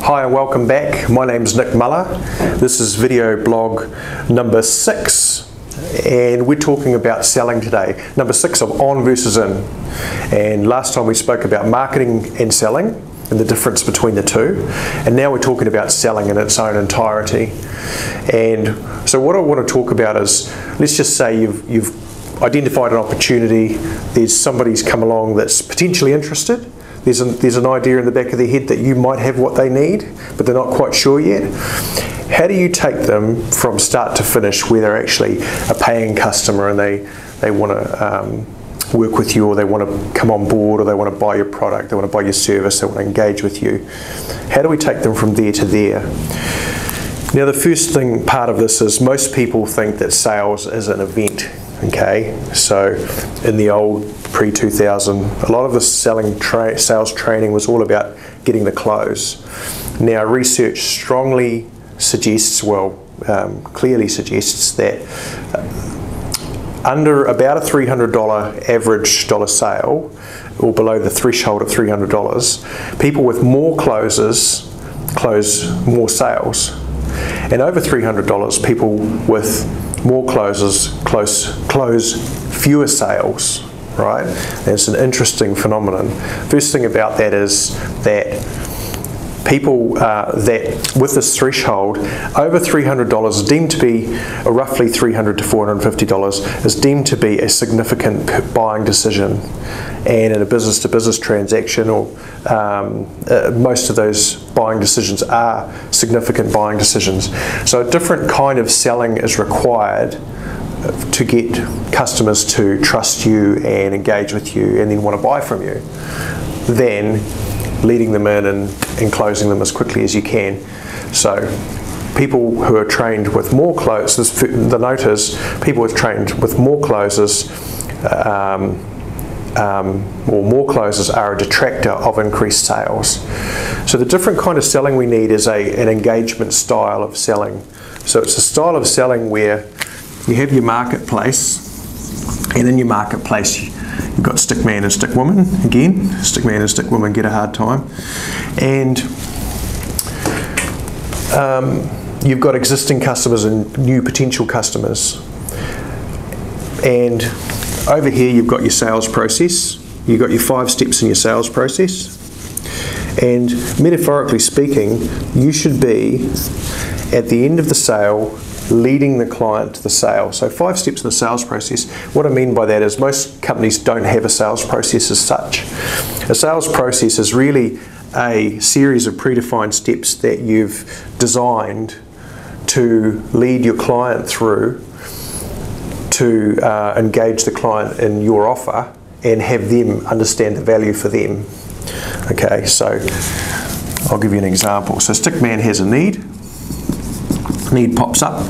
Hi and welcome back. My name's Nick Muller. This is video blog number 6 and we're talking about selling today. Number 6 of on versus in. And last time we spoke about marketing and selling and the difference between the two. And now we're talking about selling in its own entirety. And so what I want to talk about is, let's just say you've identified an opportunity, there's somebody's come along that's potentially interested. There's an idea in the back of their head that you might have what they need, but they're not quite sure yet. How do you take them from start to finish where they're actually a paying customer and they want to work with you, or they want to come on board, or they want to buy your product, they want to buy your service, they want to engage with you? How do we take them from there to there? Now the first part of this is most people think that sales is an event. Okay, so in the old pre-2000, a lot of the sales training was all about getting the close. Now research strongly suggests, clearly suggests that under about a $300 average dollar sale, or below the threshold of $300, people with more closes close more sales. And over $300, people with more closes close fewer sales, right? And it's an interesting phenomenon. First thing about that is that people that with this threshold over $300 is deemed to be roughly $300 to $450 is deemed to be a significant buying decision. And in a business-to-business transaction, or most of those buying decisions are significant buying decisions. So a different kind of selling is required to get customers to trust you and engage with you and then want to buy from you, than leading them in and closing them as quickly as you can. So people who are trained with more closes, the note is people who are trained with more closes or more closes are a detractor of increased sales. So the different kind of selling we need is an engagement style of selling. So it's a style of selling where you have your marketplace, and in your marketplace you've got stick man and stick woman. Again, stick man and stick woman get a hard time. And you've got existing customers and new potential customers. And over here you've got your sales process. You've got your 5 steps in your sales process. And metaphorically speaking, you should be at the end of the sale leading the client to the sale. So 5 steps in the sales process. What I mean by that is most companies don't have a sales process as such. A sales process is really a series of predefined steps that you've designed to lead your client through to engage the client in your offer and have them understand the value for them. Okay, so I'll give you an example. So Stickman has a need. Need pops up.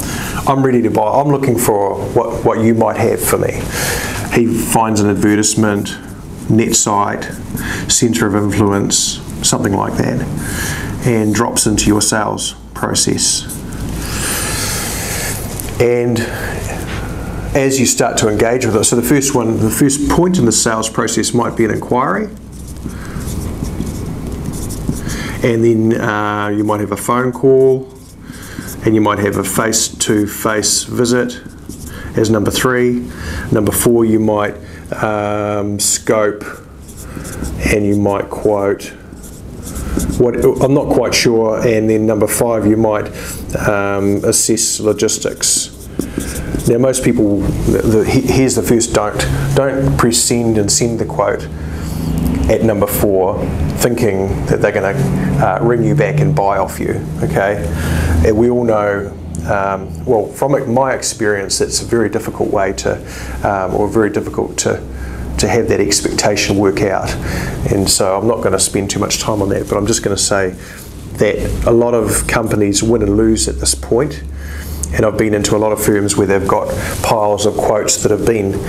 I'm ready to buy. I'm looking for what you might have for me. He finds an advertisement, net site, centre of influence, something like that, and drops into your sales process. And as you start to engage with it, so the first point in the sales process might be an inquiry, and then you might have a phone call, and you might have a face-to-face visit as number 3. Number 4, you might scope, and you might quote. I'm not quite sure. And then number 5, you might assess logistics. Now most people, here's the first don't press send and send the quote at number 4 thinking that they're going to ring you back and buy off you. Okay, and we all know, well, from my experience, it's a very difficult way to, or very difficult to have that expectation work out. And so I'm not going to spend too much time on that, but I'm just going to say that a lot of companies win and lose at this point. And I've been into a lot of firms where they've got piles of quotes that have been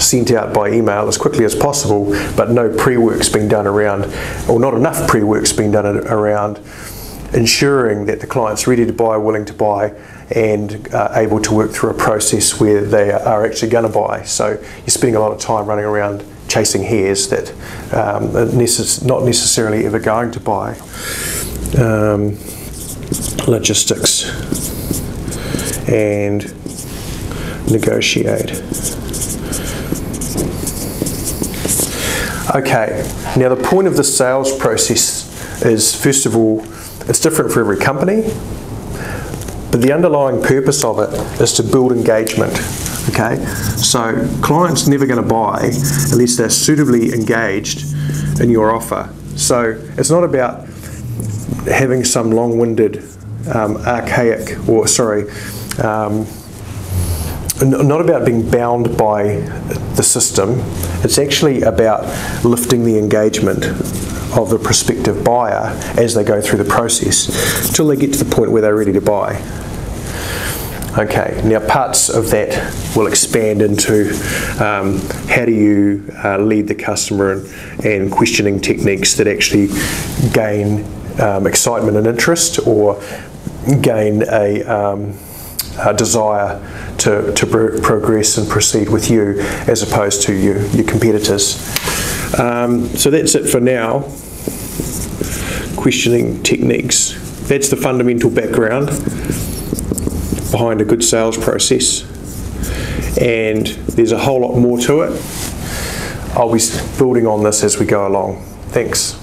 sent out by email as quickly as possible, but no pre-work's been done around, or not enough pre-work's been done around ensuring that the client's ready to buy, willing to buy, and able to work through a process where they are actually going to buy. So you're spending a lot of time running around chasing hares that not necessarily ever going to buy. Logistics and negotiate. Okay, now the point of the sales process is, first of all, it's different for every company, but the underlying purpose of it is to build engagement. Okay, so clients never going to buy unless they're suitably engaged in your offer. So it's not about having some long-winded, archaic, or sorry, not about being bound by the system. It's actually about lifting the engagement of the prospective buyer as they go through the process till they get to the point where they're ready to buy. Okay, now parts of that will expand into how do you lead the customer and questioning techniques that actually gain excitement and interest, or gain a desire to progress and proceed with you as opposed to your competitors. So that's it for now. Questioning techniques. That's the fundamental background behind a good sales process, and there's a whole lot more to it. I'll be building on this as we go along. Thanks.